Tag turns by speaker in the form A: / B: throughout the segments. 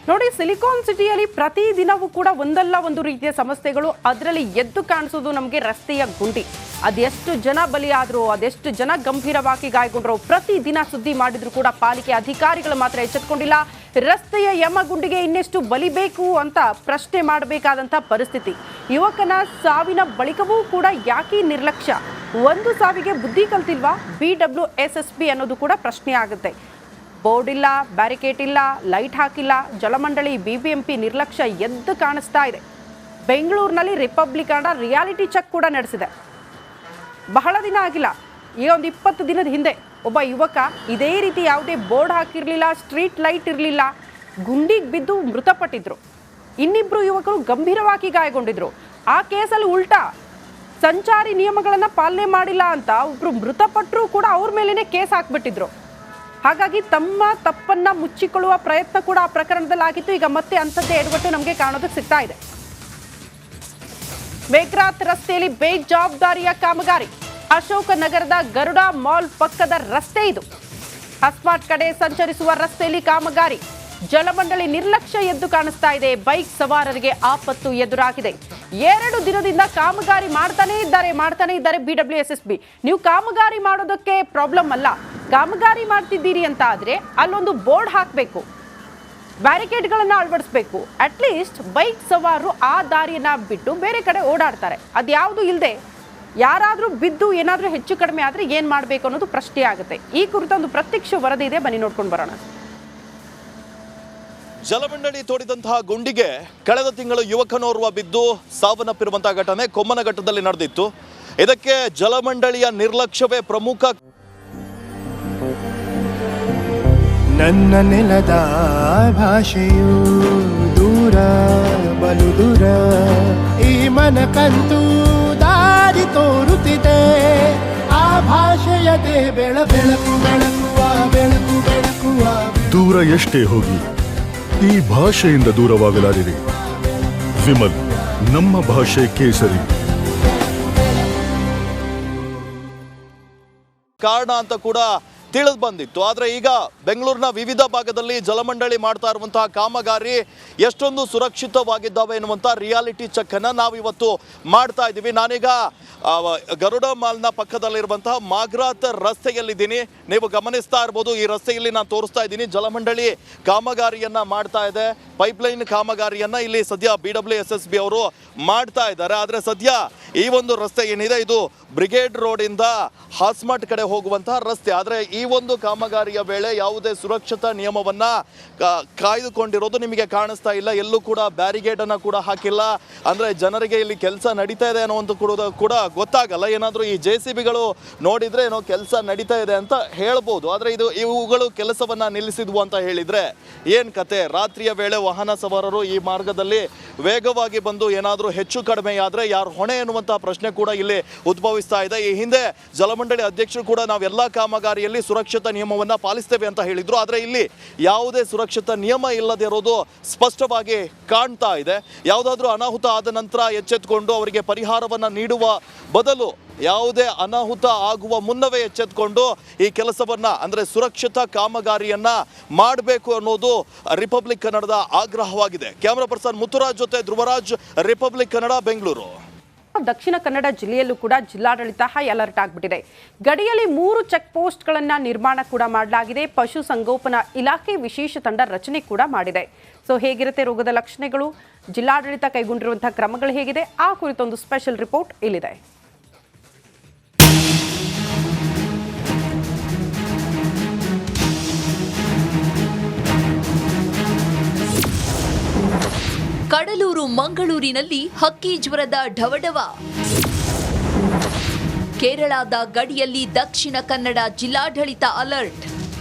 A: ನೋಡಿ, ಸಿಲಿಕಾನ್ ಸಿಟಿಯಲ್ಲಿ ಪ್ರತಿದಿನವೂ ಕೂಡ ಒಂದಲ್ಲ ಒಂದು ರೀತಿಯ ಸಮಸ್ಯೆಗಳು. ಅದರಲ್ಲಿ ಎದ್ದು ಕಾಣಿಸೋದು ನಮಗೆ ರಸ್ತೆಯ ಗುಂಡಿ. ಅದೆಷ್ಟು ಜನ ಬಲಿಯಾದ್ರು, ಅದೆಷ್ಟು ಜನ ಗಂಭೀರವಾಗಿ ಗಾಯಗೊಂಡ್ರು, ಪ್ರತಿದಿನ ಸುದ್ದಿ ಮಾಡಿದ್ರು ಕೂಡ ಪಾಲಿಕೆ ಅಧಿಕಾರಿಗಳು ಮಾತ್ರ ಎಚ್ಚೆತ್ತುಕೊಂಡಿಲ್ಲ. ರಸ್ತೆಯ ಯಮಗುಂಡಿಗೆ ಇನ್ನೆಷ್ಟು ಬಲಿಬೇಕು ಅಂತ ಪ್ರಶ್ನೆ ಮಾಡಬೇಕಾದಂಥ ಪರಿಸ್ಥಿತಿ. ಯುವಕನ ಸಾವಿನ ಬಳಿಕವೂ ಕೂಡ ಯಾಕೆ ನಿರ್ಲಕ್ಷ್ಯ? ಒಂದು ಸಾವಿಗೆ ಬುದ್ಧಿ ಕಲ್ತಿಲ್ವಾ BWSSB ಅನ್ನೋದು ಕೂಡ ಪ್ರಶ್ನೆ ಆಗುತ್ತೆ. ಬೋರ್ಡ್ ಇಲ್ಲ, ಬ್ಯಾರಿಕೇಡ್ ಇಲ್ಲ, ಲೈಟ್ ಹಾಕಿಲ್ಲ. ಜಲಮಂಡಳಿ BBMP ನಿರ್ಲಕ್ಷ್ಯ ಎದ್ದು ಕಾಣಿಸ್ತಾ ಇದೆ. ಬೆಂಗಳೂರಿನಲ್ಲಿ ರಿಪಬ್ಲಿಕ್ ಕನ್ನಡ ರಿಯಾಲಿಟಿ ಚೆಕ್ ಕೂಡ ನಡೆಸಿದೆ. ಬಹಳ ದಿನ ಆಗಿಲ್ಲ, ಈಗ ಒಂದು 20 ದಿನದ ಹಿಂದೆ ಒಬ್ಬ ಯುವಕ ಇದೇ ರೀತಿ ಯಾವುದೇ ಬೋರ್ಡ್ ಹಾಕಿರಲಿಲ್ಲ, ಸ್ಟ್ರೀಟ್ ಲೈಟ್ ಇರಲಿಲ್ಲ, ಗುಂಡಿಗೆ ಬಿದ್ದು ಮೃತಪಟ್ಟಿದ್ರು. ಇನ್ನಿಬ್ಬರು ಯುವಕರು ಗಂಭೀರವಾಗಿ ಗಾಯಗೊಂಡಿದ್ರು. ಆ ಕೇಸಲ್ಲಿ ಉಲ್ಟಾ ಸಂಚಾರಿ ನಿಯಮಗಳನ್ನು ಪಾಲನೆ ಮಾಡಿಲ್ಲ ಅಂತ ಒಬ್ರು ಮೃತಪಟ್ಟರು ಕೂಡ ಅವ್ರ ಮೇಲೇನೆ ಕೇಸ್ ಹಾಕ್ಬಿಟ್ಟಿದ್ರು. ಹಾಗಾಗಿ ತಮ್ಮ ತಪ್ಪನ್ನ ಮುಚ್ಚಿಕೊಳ್ಳುವ ಪ್ರಯತ್ನ ಕೂಡ ಆ ಪ್ರಕರಣದಲ್ಲಿ ಆಗಿತ್ತು. ಈಗ ಮತ್ತೆ ಅಂಥದ್ದೇ ಎಡವಟ್ಟು ನಮಗೆ ಕಾಣೋದಕ್ಕೆ ಸಿಗ್ತಾ ಇದೆ. ಮೇಘರಾತ್ ರಸ್ತೆಯಲ್ಲಿ ಬೇಜವಾಬ್ದಾರಿಯ ಕಾಮಗಾರಿ. ಅಶೋಕ ನಗರದ ಗರುಡ ಮಾಲ್ ಪಕ್ಕದ ರಸ್ತೆ ಇದು. ಹಸ್ಮಾಟ್ ಕಡೆ ಸಂಚರಿಸುವ ರಸ್ತೆಯಲ್ಲಿ ಕಾಮಗಾರಿ. ಜಲಮಂಡಳಿ ನಿರ್ಲಕ್ಷ್ಯ ಎದ್ದು ಕಾಣಿಸ್ತಾ ಇದೆ. ಬೈಕ್ ಸವಾರರಿಗೆ ಆಪತ್ತು ಎದುರಾಗಿದೆ. 2 ದಿನದಿಂದ ಕಾಮಗಾರಿ ಮಾಡ್ತಾನೆ ಇದ್ದಾರೆ BWSSB. ನೀವು ಕಾಮಗಾರಿ ಮಾಡೋದಕ್ಕೆ ಪ್ರಾಬ್ಲಮ್ ಅಲ್ಲ, ಕಾಮಗಾರಿ ಮಾಡ್ತಿದ್ದೀರಿ ಅಂತ ಆದ್ರೆ ಅಲ್ಲೊಂದು ಬೋರ್ಡ್ ಹಾಕಬೇಕು, ಬ್ಯಾರಿಕೇಡ್ಗಳನ್ನು ಅಳವಡಿಸಬೇಕು. ಅಟ್ಲೀಸ್ಟ್ ಬೈಕ್ ಸವಾರರು ಆ ದಾರಿಯನ್ನ ಬಿಟ್ಟು ಬೇರೆ ಕಡೆ ಓಡಾಡ್ತಾರೆ. ಅದ್ಯಾವುದು ಇಲ್ಲದೆ ಯಾರಾದರೂ ಬಿದ್ದು ಏನಾದರೂ ಹೆಚ್ಚು ಕಡಿಮೆ ಆದರೆ ಏನು ಮಾಡಬೇಕು ಅನ್ನೋದು ಪ್ರಶ್ನೆ ಆಗುತ್ತೆ. ಈ ಕುರಿತ ಒಂದು ಪ್ರತ್ಯಕ್ಷ ವರದಿ ಇದೆ, ಬನ್ನಿ ನೋಡ್ಕೊಂಡು ಬರೋಣ.
B: ಜಲಮಂಡಳಿ ತೋಡಿದಂತಹ ಗುಂಡಿಗೆ ಕಳೆದ ತಿಂಗಳು ಯುವಕನೋರ್ವ ಬಿದ್ದು ಸಾವನ್ನಪ್ಪಿರುವಂತಹ ಘಟನೆ ಕೊಮ್ಮನಘಟ್ಟದಲ್ಲಿ ನಡೆದಿತ್ತು. ಇದಕ್ಕೆ ಜಲಮಂಡಳಿಯ ನಿರ್ಲಕ್ಷ್ಯವೇ ಪ್ರಮುಖ.
C: ನನ್ನ ನೆಲದ ಭಾಷೆಯು ದೂರ ಬಲು ದೂರ, ಈ ಮನಕಂತೂ ದಾರಿ ತೋರುತ್ತಿದೆ. ಆ ಭಾಷೆಯದೇ ಬೆಳಕು ಬೆಳಕುವ ಬೆಳಕು ಬೆಳಕುವ.
D: ದೂರ ಎಷ್ಟೇ ಹೋಗಿ ಈ ಭಾಷೆಯಿಂದ ದೂರವಾಗಲಾರಿರಿ. ವಿಮಲ್, ನಮ್ಮ ಭಾಷೆ ಕೇಸರಿ.
B: ಕಾರಣ ಅಂತ ಕೂಡ ತಿಳಿದು ಬಂದಿತ್ತು. ಆದರೆ ಈಗ ಬೆಂಗಳೂರಿನ ವಿವಿಧ ಭಾಗದಲ್ಲಿ ಜಲಮಂಡಳಿ ಮಾಡ್ತಾ ಇರುವಂತಹ ಕಾಮಗಾರಿ ಎಷ್ಟೊಂದು ಸುರಕ್ಷಿತವಾಗಿದ್ದಾವೆ ಎನ್ನುವಂಥ ರಿಯಾಲಿಟಿ ಚೆಕ್ ಅನ್ನು ನಾವಿವತ್ತು ಮಾಡ್ತಾ ಇದ್ದೀವಿ. ನಾನೀಗ ಗರುಡ ಮಾಲ್ನ ಪಕ್ಕದಲ್ಲಿರುವಂತಹ ಮಾಘ್ರಾತ್ ರಸ್ತೆಯಲ್ಲಿದ್ದೀನಿ. ನೀವು ಗಮನಿಸ್ತಾ ಇರ್ಬೋದು, ಈ ರಸ್ತೆಯಲ್ಲಿ ನಾನು ತೋರಿಸ್ತಾ ಇದ್ದೀನಿ. ಜಲಮಂಡಳಿ ಕಾಮಗಾರಿಯನ್ನ ಮಾಡ್ತಾ ಇದೆ. ಪೈಪ್ಲೈನ್ ಕಾಮಗಾರಿಯನ್ನ ಇಲ್ಲಿ ಸದ್ಯ BWSSB ಅವರು ಮಾಡ್ತಾ ಇದ್ದಾರೆ. ಆದರೆ ಸದ್ಯ ಈ ಒಂದು ರಸ್ತೆ ಏನಿದೆ ಇದು ಬ್ರಿಗೇಡ್ ರೋಡ್ ಇಂದ ಹಾಸ್ಮಾಟ್ ಕಡೆ ಹೋಗುವಂತಹ ರಸ್ತೆ. ಆದರೆ ಈ ಒಂದು ಕಾಮಗಾರಿಯ ವೇಳೆ ಯಾವುದೇ ಸುರಕ್ಷತಾ ನಿಯಮವನ್ನ ಕಾಯ್ದುಕೊಂಡಿರೋದು ನಿಮಗೆ ಕಾಣಿಸ್ತಾ ಇಲ್ಲ. ಎಲ್ಲೂ ಕೂಡ ಬ್ಯಾರಿಗೇಡ್ ಅನ್ನ ಕೂಡ ಹಾಕಿಲ್ಲ. ಅಂದ್ರೆ ಜನರಿಗೆ ಇಲ್ಲಿ ಕೆಲಸ ನಡೀತಾ ಇದೆ ಅನ್ನುವಂಥ ಕೂಡ ಗೊತ್ತಾಗಲ್ಲ. ಏನಾದರೂ ಈ JCBಗಳು ನೋಡಿದ್ರೆ ಏನೋ ಕೆಲಸ ನಡೀತಾ ಇದೆ ಅಂತ ಹೇಳ್ಬೋದು. ಆದರೆ ಇವುಗಳು ಕೆಲಸವನ್ನ ನಿಲ್ಲಿಸಿದ್ವು ಅಂತ ಹೇಳಿದ್ರೆ ಏನ್ ಕತೆ? ರಾತ್ರಿಯ ವೇಳೆ ವಾಹನ ಸವಾರರು ಈ ಮಾರ್ಗದಲ್ಲಿ ವೇಗವಾಗಿ ಬಂದು ಏನಾದರೂ ಹೆಚ್ಚು ಕಡಿಮೆ ಆದ್ರೆ ಯಾರು ಹೊಣೆ ಎನ್ನುವಂತಹ ಪ್ರಶ್ನೆ ಕೂಡ ಇಲ್ಲಿ ಉದ್ಭವಿಸ್ತಾ ಇದೆ. ಈ ಹಿಂದೆ ಜಲಮಂಡಳಿ ಅಧ್ಯಕ್ಷರು ಕೂಡ ನಾವೆಲ್ಲ ಕಾಮಗಾರಿಯಲ್ಲಿ ಸುರಕ್ಷತಾ ನಿಯಮವನ್ನ ಪಾಲಿಸ್ತೇವೆ ಅಂತ ಹೇಳಿದ್ರು. ಆದರೆ ಇಲ್ಲಿ ಯಾವುದೇ ಸುರಕ್ಷತಾ ನಿಯಮ ಇಲ್ಲದೆ ಇರೋದು ಸ್ಪಷ್ಟವಾಗಿ ಕಾಣ್ತಾ ಇದೆ. ಯಾವುದಾದ್ರೂ ಅನಾಹುತ ಆದ ನಂತರ ಎಚ್ಚೆತ್ತುಕೊಂಡು ಅವರಿಗೆ ಪರಿಹಾರವನ್ನ ನೀಡುವ ಬದಲು ಯಾವುದೇ ಅನಾಹುತ ಆಗುವ ಮುನ್ನವೇ ಎಚ್ಚೆತ್ತುಕೊಂಡು ಈ ಕೆಲಸವನ್ನ ಅಂದ್ರೆ ಸುರಕ್ಷತಾ ಕಾಮಗಾರಿಯನ್ನ ಮಾಡಬೇಕು ಅನ್ನೋದು ರಿಪಬ್ಲಿಕ್ ಕನ್ನಡದ ಆಗ್ರಹವಾಗಿದೆ. ಕ್ಯಾಮರಾ ಪರ್ಸನ್ ಮುತ್ತುರಾಜ್ ಜೊತೆ ಧ್ರುವರಾಜ್, ರಿಪಬ್ಲಿಕ್ ಕನ್ನಡ, ಬೆಂಗಳೂರು.
A: ದಕ್ಷಿಣ ಕನ್ನಡ ಜಿಲ್ಲೆಯಲ್ಲೂ ಕೂಡ ಜಿಲ್ಲಾಡಳಿತ ಹೈ ಅಲರ್ಟ್ ಆಗಿಬಿಟ್ಟಿದೆ. ಗಡಿಯಲ್ಲಿ 3 ಚೆಕ್ ಪೋಸ್ಟ್ಗಳನ್ನು ನಿರ್ಮಾಣ ಕೂಡ ಮಾಡಲಾಗಿದೆ. ಪಶು ಸಂಗೋಪನಾ ಇಲಾಖೆ ವಿಶೇಷ ತಂಡ ರಚನೆ ಕೂಡ ಮಾಡಿದೆ. ಸೊ ಹೇಗಿರುತ್ತೆ ರೋಗದ ಲಕ್ಷಣಗಳು, ಜಿಲ್ಲಾಡಳಿತ ಕೈಗೊಂಡಿರುವಂತಹ ಕ್ರಮಗಳು ಹೇಗಿದೆ, ಆ ಕುರಿತೊಂದು ಸ್ಪೆಷಲ್ ರಿಪೋರ್ಟ್ ಇಲ್ಲಿದೆ.
E: ಕಡಲೂರು ಮಂಗಳೂರಿನಲ್ಲಿ ಹಕ್ಕಿ ಜ್ವರದ ಢವಢವ. ಕೇರಳದ ಗಡಿಯಲ್ಲಿ ದಕ್ಷಿಣ ಕನ್ನಡ ಜಿಲ್ಲಾಡಳಿತ ಅಲರ್ಟ್.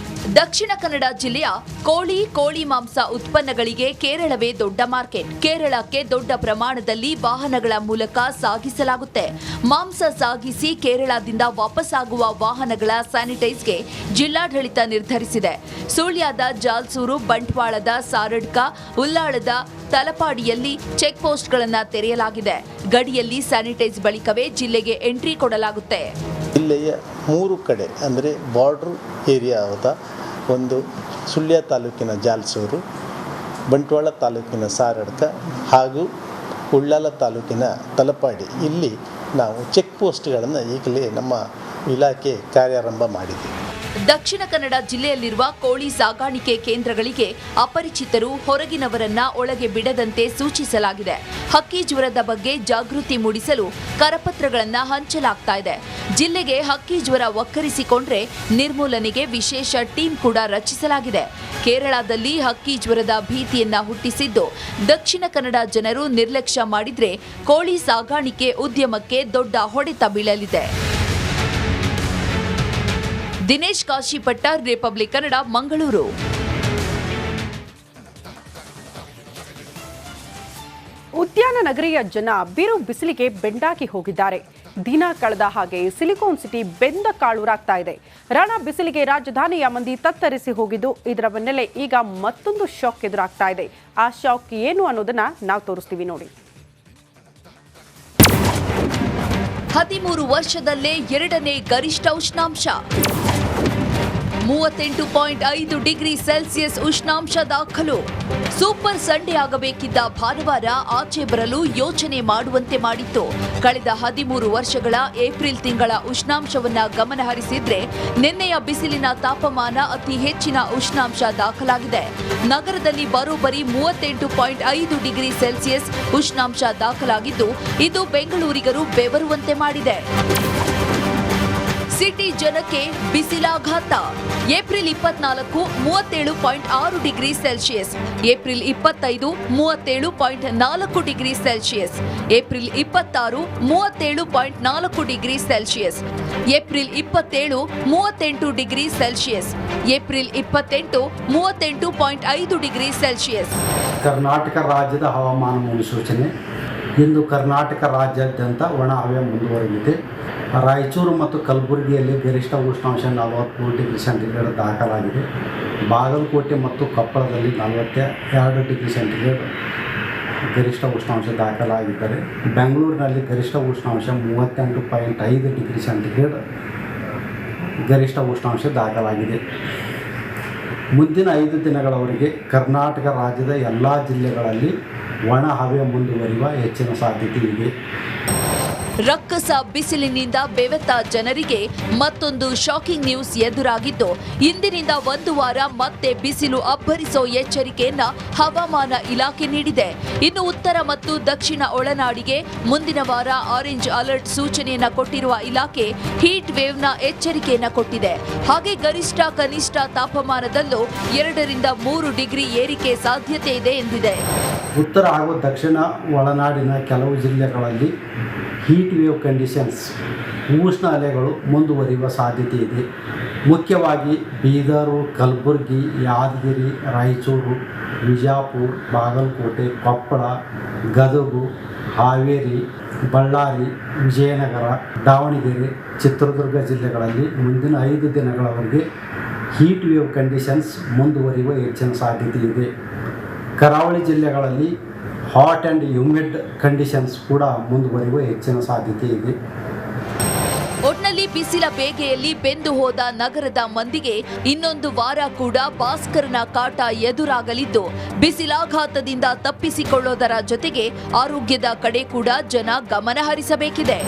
E: ದಕ್ಷಿಣ ಕನ್ನಡ ಜಿಲ್ಲೆಯ ಕೋಳಿ ಮಾಂಸ ಉತ್ಪನ್ನಗಳಿಗೆ ಕೇರಳವೇ ದೊಡ್ಡ ಮಾರ್ಕೆಟ್. ಕೇರಳಕ್ಕೆ ದೊಡ್ಡ ಪ್ರಮಾಣದಲ್ಲಿ ವಾಹನಗಳ ಮೂಲಕ ಸಾಗಿಸಲಾಗುತ್ತೆ. ಮಾಂಸ ಸಾಗಿಸಿ ಕೇರಳದಿಂದ ವಾಪಸ್ಸಾಗುವ ವಾಹನಗಳ ಸ್ಯಾನಿಟೈಸ್ಗೆ ಜಿಲ್ಲಾಡಳಿತ ನಿರ್ಧರಿಸಿದೆ. ಸುಳ್ಯದ ಜಾಲ್ಸೂರು, ಬಂಟ್ವಾಳದ ಸಾರಡ್ಕ, ಉಲ್ಲಾಳದ ತಲಪಾಡಿಯಲ್ಲಿ ಚೆಕ್ ಪೋಸ್ಟ್ಗಳನ್ನು ತೆರೆಯಲಾಗಿದೆ. ಗಡಿಯಲ್ಲಿ ಸ್ಯಾನಿಟೈಸ್ ಬಳಿಕವೇ ಜಿಲ್ಲೆಗೆ ಎಂಟ್ರಿ ಕೊಡಲಾಗುತ್ತೆ.
F: ಜಿಲ್ಲೆಯ 3 ಕಡೆ ಅಂದರೆ ಬಾರ್ಡರ್ ಏರಿಯಾದ ಒಂದು ಸುಳ್ಯ ತಾಲೂಕಿನ ಜಾಲ್ಸೂರು, ಬಂಟ್ವಾಳ ತಾಲೂಕಿನ ಸಾರಡ್ಕ ಹಾಗೂ ಉಳ್ಳಾಲ ತಾಲೂಕಿನ ತಲಪಾಡಿ ಇಲ್ಲಿ ನಾವು ಚೆಕ್ ಪೋಸ್ಟ್ಗಳನ್ನು ಈಗಲೇ ನಮ್ಮ ಇಲಾಖೆ ಕಾರ್ಯಾರಂಭ ಮಾಡಿದೆ.
E: ದಕ್ಷಿಣ ಕನ್ನಡ ಜಿಲ್ಲೆಯಲ್ಲಿರುವ ಕೋಳಿ ಸಾಗಾಣಿಕೆ ಕೇಂದ್ರಗಳಿಗೆ ಅಪರಿಚಿತರು ಹೊರಗಿನವರನ್ನ ಒಳಗೆ ಬಿಡದಂತೆ ಸೂಚಿಸಲಾಗಿದೆ. ಹಕ್ಕಿ ಜ್ವರದ ಬಗ್ಗೆ ಜಾಗೃತಿ ಮೂಡಿಸಲು ಕರಪತ್ರಗಳನ್ನು ಹಂಚಲಾಗ್ತಾ ಇದೆ. ಜಿಲ್ಲೆಗೆ ಹಕ್ಕಿ ಜ್ವರ ಒಕ್ಕರಿಸಿಕೊಂಡ್ರೆ ನಿರ್ಮೂಲನೆಗೆ ವಿಶೇಷ ಟೀಮ್ ಕೂಡ ರಚಿಸಲಾಗಿದೆ. ಕೇರಳದಲ್ಲಿ ಹಕ್ಕಿ ಜ್ವರದ ಭೀತಿಯನ್ನ ಹುಟ್ಟಿಸಿದ್ದು ದಕ್ಷಿಣ ಕನ್ನಡ ಜನರು ನಿರ್ಲಕ್ಷ್ಯ ಮಾಡಿದ್ರೆ ಕೋಳಿ ಸಾಗಾಣಿಕೆ ಉದ್ಯಮಕ್ಕೆ ದೊಡ್ಡ ಹೊಡೆತ ಬೀಳಲಿದೆ. ದಿನೇಶ್ ಕಾಶಿಪಟ್ಟ, ರಿಪಬ್ಲಿಕ್ ಕನ್ನಡ, ಮಂಗಳೂರು.
A: ಉದ್ಯಾನ ನಗರಿಯ ಜನ ಬಿರು ಬಿಸಿಲಿಗೆ ಬೆಂಡಾಗಿ ಹೋಗಿದ್ದಾರೆ. ದಿನ ಕಳೆದ ಹಾಗೆ ಸಿಲಿಕಾನ್ ಸಿಟಿ ಬೆಂದ ಕಾಳೂರಾಗ್ತಾ ಇದೆ. ರಣ ಬಿಸಿಲಿಗೆ ರಾಜಧಾನಿಯ ಮಂದಿ ತತ್ತರಿಸಿ ಹೋಗಿದ್ದು, ಇದರ ಬೆನ್ನಲ್ಲೇ ಈಗ ಮತ್ತೊಂದು ಶಾಕ್ ಎದುರಾಗ್ತಾ ಇದೆ. ಆ ಶಾಕ್ ಏನು ಅನ್ನೋದನ್ನ ನಾವು ತೋರಿಸ್ತೀವಿ ನೋಡಿ.
E: 13 ವರ್ಷದಲ್ಲೇ ಎರಡನೇ ಗರಿಷ್ಠ ಉಷ್ಣಾಂಶ, 38.5 ಡಿಗ್ರಿ ಸೆಲ್ಸಿಯಸ್ ಉಷ್ಣಾಂಶ ದಾಖಲು. ಸೂಪರ್ ಸಂಡೇ ಆಗಬೇಕಿದ್ದ ಭಾನುವಾರ ಆಚೆ ಬರಲು ಯೋಚನೆ ಮಾಡುವಂತೆ ಮಾಡಿತ್ತು. ಕಳೆದ 13 ವರ್ಷಗಳ ಏಪ್ರಿಲ್ ತಿಂಗಳ ಉಷ್ಣಾಂಶವನ್ನ ಗಮನಹರಿಸಿದ್ರೆ ನಿನ್ನೆಯ ಬಿಸಿಲಿನ ತಾಪಮಾನ ಅತಿ ಹೆಚ್ಚಿನ ಉಷ್ಣಾಂಶ ದಾಖಲಾಗಿದೆ. ನಗರದಲ್ಲಿ ಬರೋಬ್ಬರಿ 38.5 ಡಿಗ್ರಿ ಸೆಲ್ಸಿಯಸ್ ಉಷ್ಣಾಂಶ ದಾಖಲಾಗಿದ್ದು, ಇದು ಬೆಂಗಳೂರಿಗರು ಬೆವರುವಂತೆ ಮಾಡಿದೆ. ಸಿಟಿ ಜನಕ್ಕೆ ಬಿಸಿಲಾಘಾತ. April 24 37.6 degree Celsius, April 25 37.4 degree Celsius, April 26 37.4 degree Celsius, April 27 38 degree Celsius, April 28 38.5 degree Celsius.
G: Karnataka ರಾಜ್ಯದ ಹವಾಮಾನ ಮುನ್ಸೂಚನೆ. ಇಂದು ಕರ್ನಾಟಕ ರಾಜ್ಯಾದ್ಯಂತ ಒಣ ಹವೆ ಮುಂದುವರಿದಿದೆ. ರಾಯಚೂರು ಮತ್ತು ಕಲಬುರಗಿಯಲ್ಲಿ ಗರಿಷ್ಠ ಉಷ್ಣಾಂಶ 43 ಡಿಗ್ರಿ ಸೆಂಟಿಗ್ರೇಡ್ ದಾಖಲಾಗಿದೆ. ಬಾಗಲಕೋಟೆ ಮತ್ತು ಕೊಪ್ಪಳದಲ್ಲಿ 42 ಡಿಗ್ರಿ ಸೆಂಟಿಗ್ರೇಡ್ ಗರಿಷ್ಠ ಉಷ್ಣಾಂಶ ದಾಖಲಾಗಿದ್ದರೆ, ಬೆಂಗಳೂರಿನಲ್ಲಿ ಗರಿಷ್ಠ ಉಷ್ಣಾಂಶ 38.5 ಡಿಗ್ರಿ ಸೆಂಟಿಗ್ರೇಡ್ ಗರಿಷ್ಠ ಉಷ್ಣಾಂಶ ದಾಖಲಾಗಿದೆ. ಮುಂದಿನ 5 ದಿನಗಳವರೆಗೆ ಕರ್ನಾಟಕ ರಾಜ್ಯದ ಎಲ್ಲ ಜಿಲ್ಲೆಗಳಲ್ಲಿ ಒಣ ಹವೆ ಮುಂದುವರಿಯುವ ಹೆಚ್ಚಿನ ಸಾಧ್ಯತೆ ಇದೆ.
E: ರಕ್ಕಸ ಬಿಸಿಲಿನಿಂದ ಬೆವೆತ ಜನರಿಗೆ ಮತ್ತೊಂದು ಶಾಕಿಂಗ್ ನ್ಯೂಸ್ ಎದುರಾಗಿದ್ದು, ಇಂದಿನಿಂದ 1 ವಾರ ಮತ್ತೆ ಬಿಸಿಲು ಅಬ್ಬರಿಸೋ ಎಚ್ಚರಿಕೆಯನ್ನ ಹವಾಮಾನ ಇಲಾಖೆ ನೀಡಿದೆ. ಇನ್ನು ಉತ್ತರ ಮತ್ತು ದಕ್ಷಿಣ ಒಳನಾಡಿಗೆ ಮುಂದಿನ ವಾರ ಆರೆಂಜ್ ಅಲರ್ಟ್ ಸೂಚನೆಯನ್ನ ಕೊಟ್ಟಿರುವ ಇಲಾಖೆ ಹೀಟ್ ವೇವ್ನ ಎಚ್ಚರಿಕೆಯನ್ನ ಕೊಟ್ಟಿದೆ. ಹಾಗೆ ಗರಿಷ್ಠ ಕನಿಷ್ಠ ತಾಪಮಾನದಲ್ಲೂ 2 ರಿಂದ 3 ಡಿಗ್ರಿ ಏರಿಕೆ ಸಾಧ್ಯತೆ ಇದೆ ಎಂದಿದೆ.
G: ಉತ್ತರ ಹಾಗೂ ದಕ್ಷಿಣ ಒಳನಾಡಿನ ಕೆಲವು ಜಿಲ್ಲೆಗಳಲ್ಲಿ ಹೀಟ್ ವೇವ್ ಕಂಡೀಷನ್ಸ್ ಉಷ್ಣ ಅಲೆಗಳು ಮುಂದುವರಿಯುವ ಸಾಧ್ಯತೆ ಇದೆ. ಮುಖ್ಯವಾಗಿ ಬೀದರು, ಕಲಬುರಗಿ, ಯಾದಗಿರಿ, ರಾಯಚೂರು, ವಿಜಯಪುರ, ಬಾಗಲಕೋಟೆ, ಕೊಪ್ಪಳ, ಗದಗ, ಹಾವೇರಿ, ಬಳ್ಳಾರಿ, ವಿಜಯನಗರ, ದಾವಣಗೆರೆ, ಚಿತ್ರದುರ್ಗ ಜಿಲ್ಲೆಗಳಲ್ಲಿ ಮುಂದಿನ 5 ದಿನಗಳವರೆಗೆ ಹೀಟ್ ವೇವ್ ಕಂಡೀಷನ್ಸ್ ಮುಂದುವರಿಯುವ ಹೆಚ್ಚಿನ ಸಾಧ್ಯತೆ ಇದೆ. ಕರಾವಳಿ ಜಿಲ್ಲೆಗಳಲ್ಲಿ ಹಾಟ್ ಆ್ಯಂಡ್ ಹ್ಯೂಮಿಡ್ ಕಂಡೀಷನ್ಸ್ ಕೂಡ ಮುಂದುವರಿಯುವ ಹೆಚ್ಚಿನ ಸಾಧ್ಯತೆ ಇದೆ.
E: ಒಟ್ನಲ್ಲಿ ಬಿಸಿಲ ಬೇಗೆಯಲ್ಲಿ ಬೆಂದು ಹೋದ ನಗರದ ಮಂದಿಗೆ ಇನ್ನೊಂದು ವಾರ ಕೂಡ ಭಾಸ್ಕರನ ಕಾಟ ಎದುರಾಗಲಿದ್ದು, ಬಿಸಿಲಾಘಾತದಿಂದ ತಪ್ಪಿಸಿಕೊಳ್ಳೋದರ ಜೊತೆಗೆ ಆರೋಗ್ಯದ ಕಡೆ ಕೂಡ ಜನ ಗಮನ ಹರಿಸಬೇಕಿದೆ.